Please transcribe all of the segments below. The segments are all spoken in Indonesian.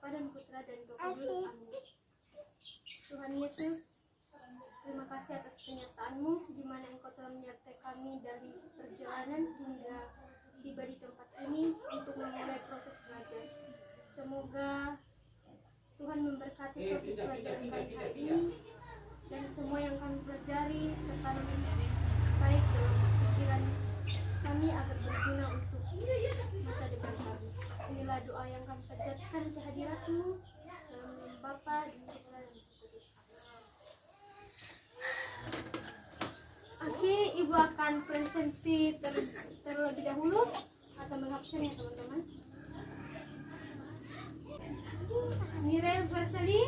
Bapa dan Putra dan Roh Kudus. Amin. Tuhan Yesus, terima kasih atas penyertaan-Mu di mana Engkau telah menyertai kami dari perjalanan hingga tiba di tempat ini untuk memulai proses belajar. Semoga Tuhan memberkati proses pelajaran kami hari ini dan semua yang kami pelajari tertanam baik dalam pikiran kami agar berguna untuk masa depan kami. Inilah doa yang kami panjatkan ke hadirat-Mu dalam nama Bapa dan Putra dan Roh Kudus. Oke, Ibu akan presensi terlebih dahulu atau mengabsen ya teman-teman. Mirel Versali,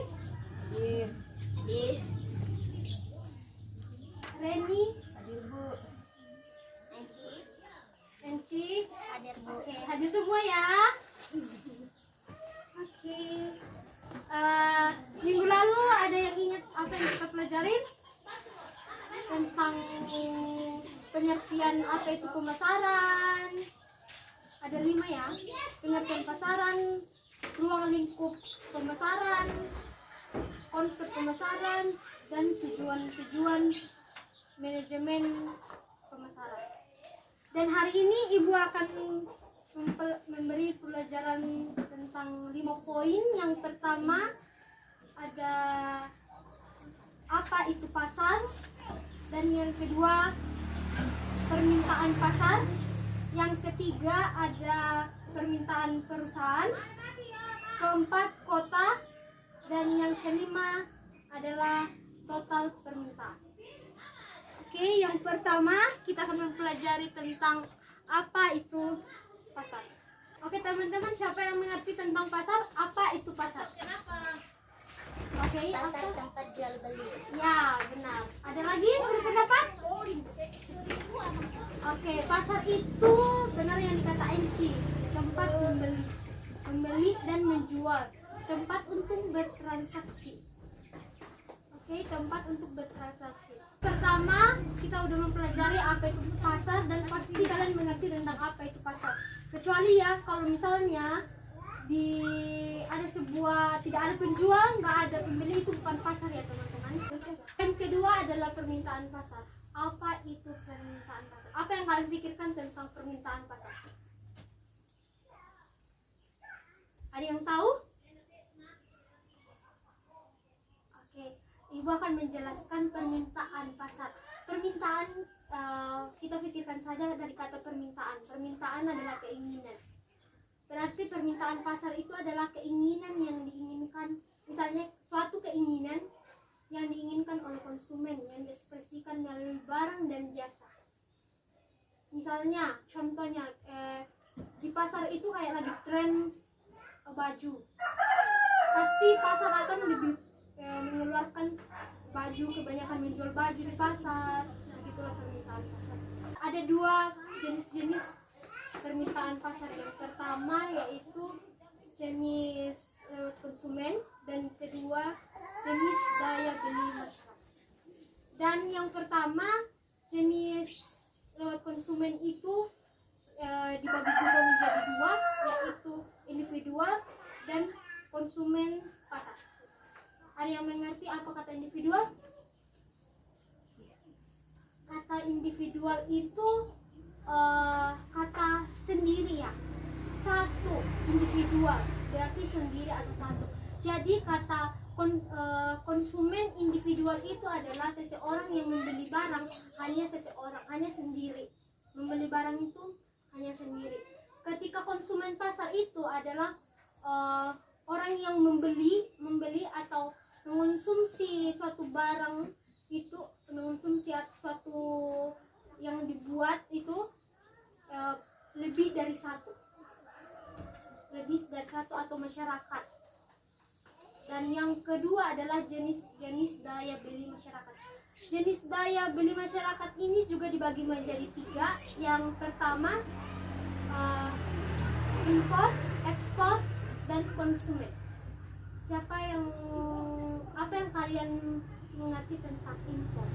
Reni, Hadir Bu. Enci, Hadir Bu. oke, hadir semua ya. Oke, minggu lalu ada yang ingat apa yang kita pelajarin tentang pengertian apa itu pemasaran? Ada 5 ya, pengertian pasaran, ruang lingkup pemasaran, konsep pemasaran, dan tujuan-tujuan manajemen pemasaran. Dan hari ini Ibu akan memberi pelajaran tentang 5 poin. Yang pertama ada apa itu pasar, dan yang kedua permintaan pasar, yang ketiga ada permintaan perusahaan, keempat kota, dan yang kelima adalah total permintaan. Oke, yang pertama kita akan mempelajari tentang apa itu pasar. Oke teman-teman, siapa yang mengerti tentang pasar? Apa itu pasar? Oke, Pasar apa? tempat jual beli. Ya, benar. Ada lagi yang berpendapat? Oke, pasar itu benar yang dikata Enci, tempat membeli dan menjual, tempat untuk bertransaksi. Oke, tempat untuk bertransaksi. Pertama, kita udah mempelajari apa itu pasar dan pasti kalian mengerti tentang apa itu pasar. Kecuali ya, kalau misalnya ada sebuah tidak ada penjual, nggak ada pembeli, itu bukan pasar ya teman-teman. Yang kedua adalah permintaan pasar. Apa itu permintaan pasar? Apa yang kalian pikirkan tentang permintaan pasar? Ada yang tahu? Oke, Ibu akan menjelaskan permintaan pasar. Permintaan kita pikirkan saja dari kata permintaan. Permintaan adalah keinginan. Berarti permintaan pasar itu adalah keinginan yang diinginkan, misalnya suatu keinginan yang diinginkan oleh konsumen yang diekspresikan melalui barang dan jasa. Misalnya, contohnya di pasar itu kayak lagi tren baju, pasti pasar akan lebih mengeluarkan baju, kebanyakan menjual baju di pasar. Nah, itulah permintaan pasar. Ada 2 jenis-jenis permintaan pasar. Yang pertama yaitu jenis konsumen, dan kedua jenis daya beli masyarakat. Dan yang pertama jenis konsumen itu dibagi juga menjadi 2, yaitu individual dan konsumen pasar. Ada yang mengerti apa kata individual? Kata individual itu kata sendiri ya, satu, individual berarti sendiri atau satu. Jadi kata konsumen individual itu adalah seseorang yang membeli barang hanya seseorang, hanya sendiri. Membeli barang itu hanya sendiri. Ketika konsumen pasar itu adalah orang yang membeli atau mengonsumsi suatu barang itu, mengonsumsi suatu yang dibuat itu lebih dari satu atau masyarakat. Dan yang kedua adalah jenis daya beli masyarakat. Jenis daya beli masyarakat ini juga dibagi menjadi 3. Yang pertama impor, ekspor, dan konsumen. Apa yang kalian mengerti tentang impor?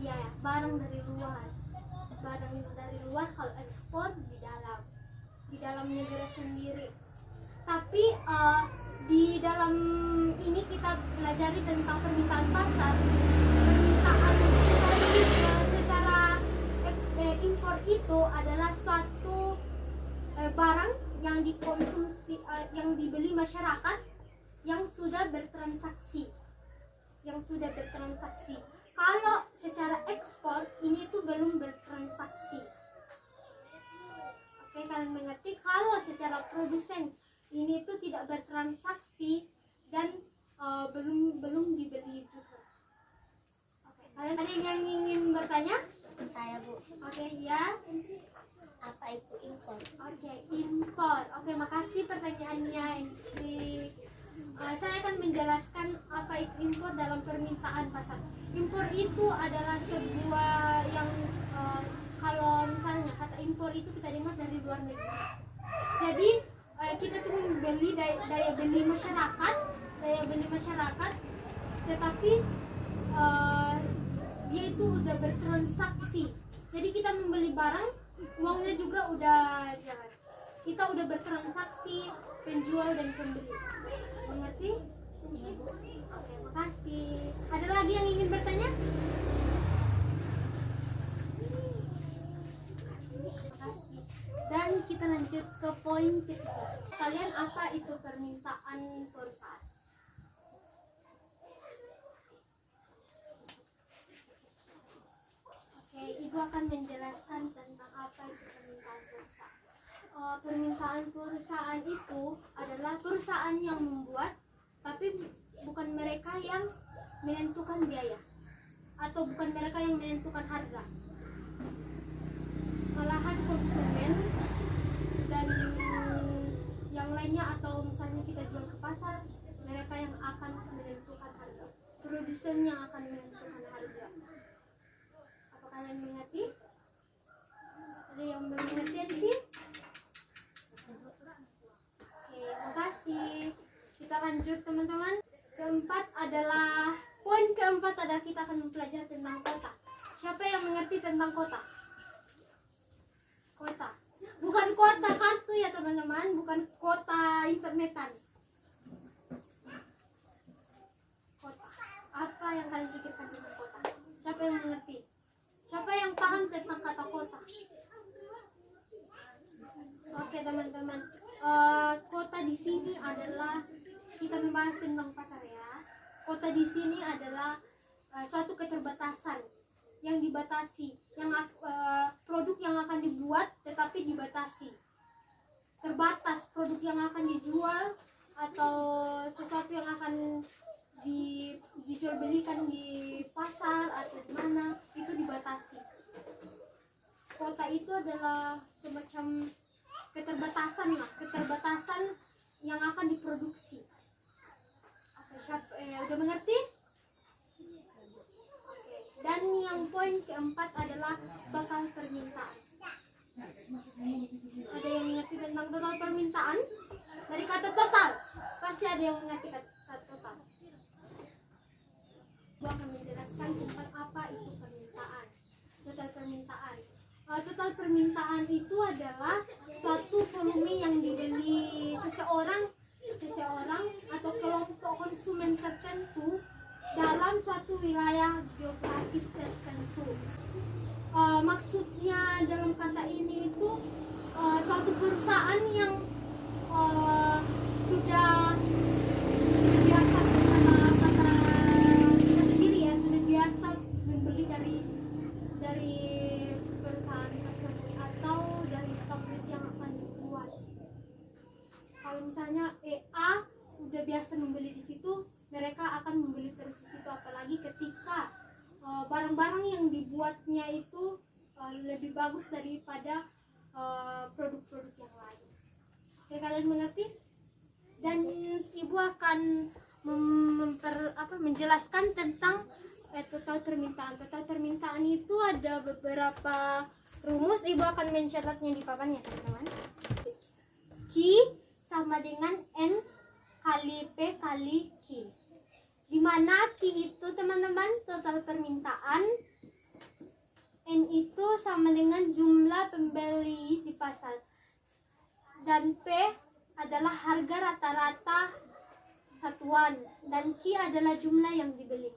Iya, barang dari luar. Kalau ekspor di dalam dalamnya jelas sendiri. Tapi di dalam ini kita pelajari tentang permintaan pasar. Permintaan tadi secara impor itu adalah suatu barang yang dikonsumsi, yang dibeli masyarakat yang sudah bertransaksi. Kalau secara ekspor ini tuh belum bertransaksi. Oke, kalian mengerti? Kalau secara produsen ini tuh tidak bertransaksi dan belum dibeli juga. Oke, kalian ada yang ingin bertanya? Saya, Bu. Oke, ya. Apa itu impor? Oke, impor. Oke, makasih pertanyaannya. Saya akan menjelaskan apa itu impor dalam permintaan pasar. Impor itu adalah sebuah yang kalau misalnya kata impor itu kita dengar dari luar negeri. Jadi kita tuh membeli daya beli masyarakat, tetapi dia itu udah bertransaksi. Jadi kita membeli barang, uangnya juga udah jalan. Kita udah bertransaksi, penjual dan pembeli. Mengerti? Oke, makasih. Ada lagi yang ingin bertanya? Makasih. Dan kita lanjut ke poin ketiga. Kalian apa itu permintaan perusahaan? Oke, Ibu akan menjelaskan tentang apa itu permintaan perusahaan. Permintaan perusahaan itu adalah perusahaan yang membuat, tapi bukan mereka yang menentukan biaya atau bukan mereka yang menentukan harga. Malahan konsumen dan yang lainnya, atau misalnya kita jual ke pasar, mereka yang akan menentukan harga. Produsen yang akan menentukan harga. Apa kalian mengerti? Ada yang belum mengerti sih? Oke, makasih. Kita lanjut teman-teman. Poin keempat adalah kita akan mempelajari tentang kota. Siapa yang mengerti tentang kota? Kota. Bukan kota kartu ya teman-teman, bukan kota internetan. Kota. Apa yang kalian pikirkan tentang kota? Siapa yang mengerti? Siapa yang paham tentang kata kota? Oke teman-teman. Kota di sini adalah, kita membahas tentang pasar ya. Kota di sini adalah suatu keterbatasan yang dibatasi, yang produk yang akan dibuat tetapi dibatasi, terbatas produk yang akan dijual atau sesuatu yang akan dijual belikan di pasar atau di mana, itu dibatasi. Kota itu adalah semacam keterbatasan yang akan diproduksi. Udah mengerti? Oke. Dan yang poin keempat adalah total permintaan. Ada yang mengerti tentang total permintaan? Dari kata total, pasti ada yang mengerti kata total. Gua akan menjelaskan tentang apa itu permintaan. Total permintaan. Total permintaan itu adalah suatu volume yang dibeli seseorang atau kelompok konsumen tertentu dalam suatu wilayah geografis tertentu. Maksudnya dalam kata ini itu suatu perusahaan yang sudah biasa, kata kita sendiri ya, sudah biasa membeli dari perusahaan tersebut atau dari pabrik yang akan dibuat. Kalau misalnya A udah biasa membeli di situ, mereka akan membeli terus di situ, apalagi ketika barang-barang yang dibuatnya itu lebih bagus daripada produk-produk yang lain. Oke, kalian mengerti? Dan Ibu akan menjelaskan tentang total permintaan. Total permintaan itu ada beberapa rumus. Ibu akan mencatatnya di papan ya teman-teman. Q sama dengan N kali P kali Q. Di mana Q itu teman-teman total permintaan, N itu sama dengan jumlah pembeli di pasar, dan P adalah harga rata-rata satuan, dan Q adalah jumlah yang dibeli.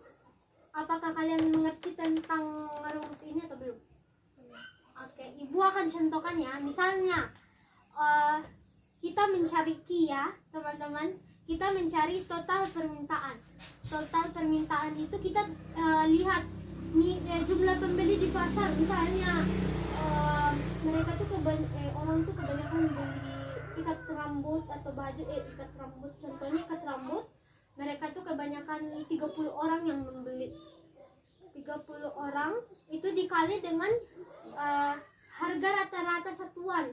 Apakah kalian mengerti tentang rumus ini atau belum? Oke, Ibu akan contohkan ya. Misalnya kita mencari Q ya, teman-teman. Kita mencari total permintaan. Total permintaan itu kita lihat jumlah pembeli di pasar. Misalnya mereka tuh orang tuh kebanyakan beli ikat rambut atau baju ikat rambut. Contohnya ikat rambut. Mereka tuh kebanyakan 30 orang yang membeli. 30 orang itu dikali dengan harga rata-rata satuan.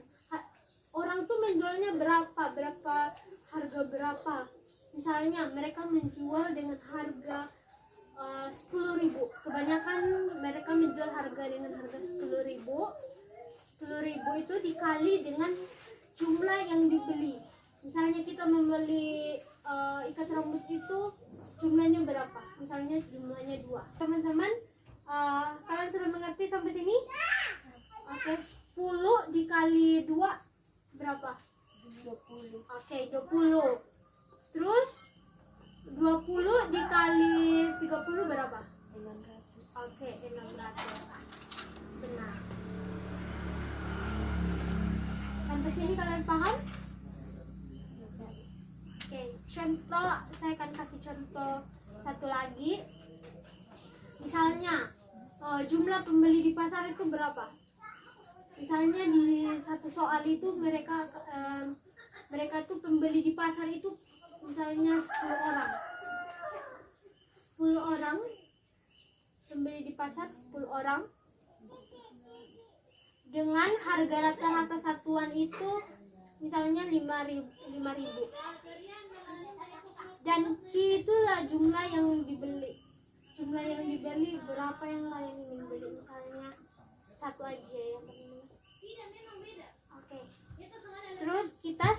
Orang tuh menjualnya berapa harga berapa. Misalnya mereka menjual dengan harga 10.000. Kebanyakan mereka menjual harga dengan harga 10.000. 10.000 itu dikali dengan jumlah yang dibeli. Misalnya kita membeli ikat rambut itu jumlahnya berapa? Misalnya jumlahnya 2. Teman-teman, kalian sudah mengerti sampai sini? Oke, 10 dikali 2 berapa? 20. Oke, 20. Terus 20 dikali 30 berapa? 600. Oke, 600. Benar. Sampai sini kalian paham? Oke, contoh, saya akan kasih contoh satu lagi. Misalnya jumlah pembeli di pasar itu berapa? Misalnya di satu soal itu mereka tuh pembeli di pasar itu misalnya 10 orang. 10 orang pembeli di pasar 10 orang dengan harga rata-rata satuan itu misalnya 5.000. Dan Q itulah jumlah yang dibeli. Jumlah yang dibeli berapa yang lain membeli, misalnya satu aja ya teman-teman. Oke. Terus kita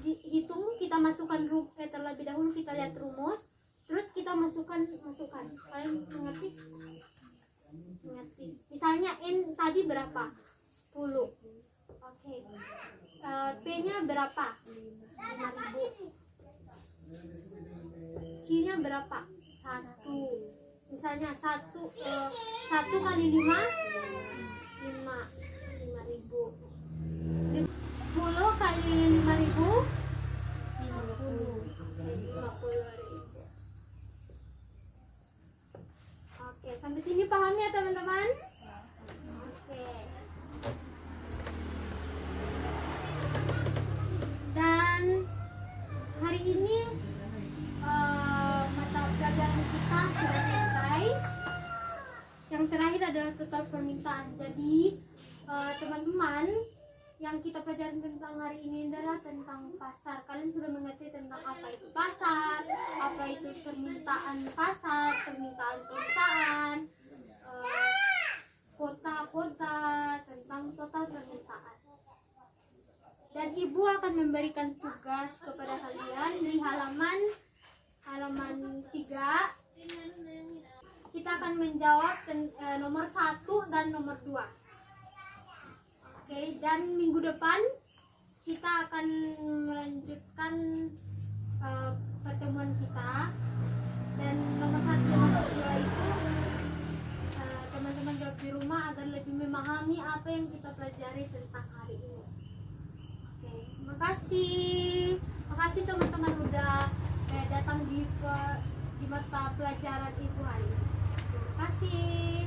hitung, kita masukkan terlebih dahulu kita lihat rumus, terus kita masukkan. Kalian mengerti? Mengerti. Misalnya N tadi berapa? 10. Oke. P-nya berapa? 5.000. Q-nya berapa? 1. Misalnya 1 kali 5 5.000. 10 kali 5.000 50.000. Oke, sampai sini paham ya teman-teman? Oke. Dan hari ini mata pelajaran kita sudah selesai. Yang terakhir adalah total permintaan. Jadi teman-teman, yang kita pelajari tentang hari ini adalah tentang pasar. Kalian sudah mengerti tentang apa itu pasar, apa itu permintaan pasar, permintaan perusahaan, kota-kota, tentang total permintaan. Dan Ibu akan memberikan tugas kepada kalian di halaman 3. Kita akan menjawab nomor 1 dan nomor 2. Oke, dan minggu depan kita akan melanjutkan pertemuan kita. Dan nomor 1 dan nomor 2 itu teman-teman jawab di rumah agar lebih memahami apa yang kita pelajari tentang hari ini. Oke, terima kasih teman-teman udah datang di mata pelajaran Ibu hari ini. Terima kasih.